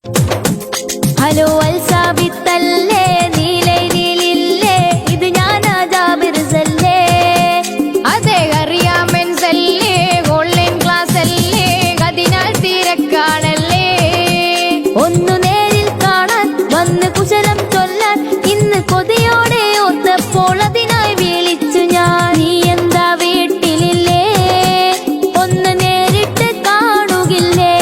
hello അൽസാബിത്തല്ലേ നീലയിലില്ലേ ഇത് ഞാനാ ജാബിർസല്ലേ അതെ അറിയാമെൻസല്ലേ ഓൺലൈൻ ക്ലാസ് അല്ലേ അതിനാൽ തിരക്കാണല്ലേ ഒന്നു നേരിൽ കാണാൻ വന്ന് കുശലം ചൊല്ലാൻ ഇന്ന് കൊതിയോടെ ഓർത്തപ്പോൾ അതിനായി വിളിച്ചു ഞാൻ നീ എന്താ വീട്ടിലില്ലേ ഒന്ന് നേരിട്ട് കാണുകില്ലേ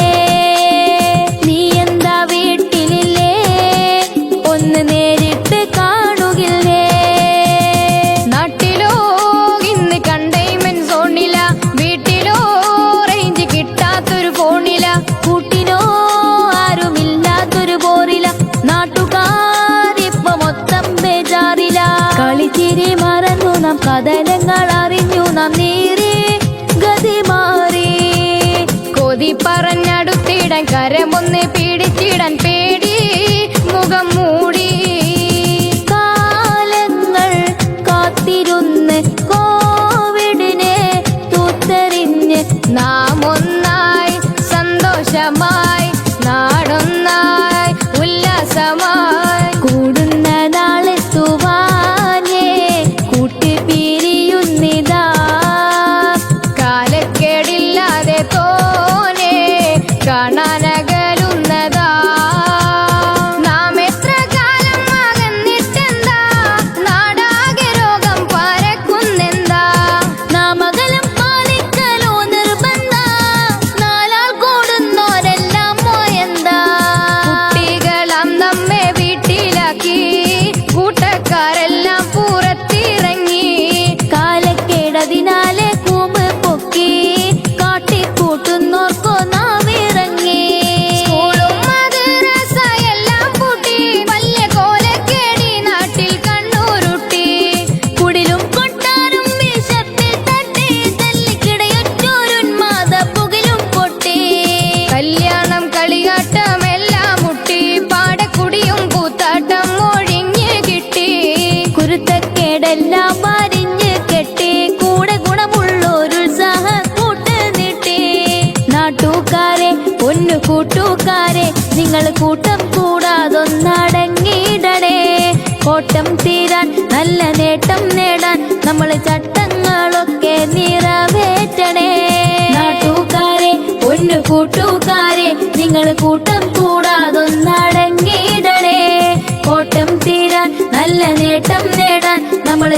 നീ എന്താ വീട്ടിലില്ലേ ഒന്ന് നേരിട്ട് കാണുകില്ലേ നാട്ടിലോ ഇന്ന് കണ്ടെയ്ൻമെന്റ് സോണില വീട്ടിലോ റേഞ്ച് കിട്ടാത്തൊരു ഫോണില കൂട്ടിനോ ആരുമില്ലാത്തൊരു ബോറില നാട്ടുകാരിപ്പോ മൊത്തം ബേജാറില കളിച്ചിരി മറന്നു നാം കഥനങ്ങൾ അറിഞ്ഞു നാം നേരെ ഗതി മാറി കൊതി പറഞ്ഞടുത്തിടാൻ കരമൊന്ന് പിടിച്ചിടാൻ പേടി മുഖം മൂടി കാലങ്ങൾ കാത്തിരുന്ന് കോവിഡിനെ തൂത്തെറിഞ്ഞ് നാം ഒന്നായി സന്തോഷമായി നാടൊന്നായി ഉല്ലാസമായി കൂടുന്ന നാളെത്തുവാനേ കൂട്ടി പിരിയുന്നിതാ കാലക്കേടില്ലാതെ തോനെ കാണാനകലുന്നതാ നാം എത്ര കാലം അകന്നിട്ടെന്താ നാടാകെ രോഗം പരക്കുന്നെന്താ നാമകലം പാലിക്കലോ നിർബന്ധ നാലാൾ കൂടുന്നോരെല്ലാം പോയെന്താ കുട്ടികളാം നമ്മെ വീട്ടിലാക്കി കൂട്ടക്കാരെല്ലാം പുറത്തിറങ്ങി കാലക്കേടതിനാലെ കൂമ്പ് പൊക്കി കാട്ടിക്കൂട്ടുന്നോർക്കോ നാവിറങ്ങി സ്കൂളും മദ്രസ എല്ലാം പൂട്ടി വലിയ കോലക്കേടി നാട്ടിൽ കണ്ണൂരുട്ടി കുടിലും കൊട്ടാരും വിശപ്പിൽ തട്ടി തല്ലിക്കിടയൊറ്റോരുന്മാദ പുകിലും പൊട്ടി കല്യാണം കളിയാട്ടം എല്ലാം മുട്ടി പാടക്കുടിയും കൂത്താട്ടം ഒഴിഞ്ഞ് കിട്ടി കുരുത്തക്കേടെല്ലാം വരിഞ്ഞ് കെട്ടി കൂടെ ഗുണമുള്ളൊരുത്സാഹ കൂട്ട് നീട്ടി നാട്ടുകാരെ പൊന്നു കൂട്ടുകാരെ നിങ്ങൾ കൂട്ടം കൂടാതൊന്നടങ്ങിയിടണേ കോട്ടം തീരാൻ നല്ല നേട്ടം നേടാൻ നമ്മൾ ചട്ടങ്ങളൊക്കെ നിറവേറ്റണേ നാട്ടുകാരെ പൊന്നു കൂട്ടുകാരെ നിങ്ങൾ കൂട്ടം കൂടാതൊന്നടങ്ങിയിടണേ കോട്ടം തീരാൻ നല്ല നേട്ടം നേടാൻ നമ്മൾ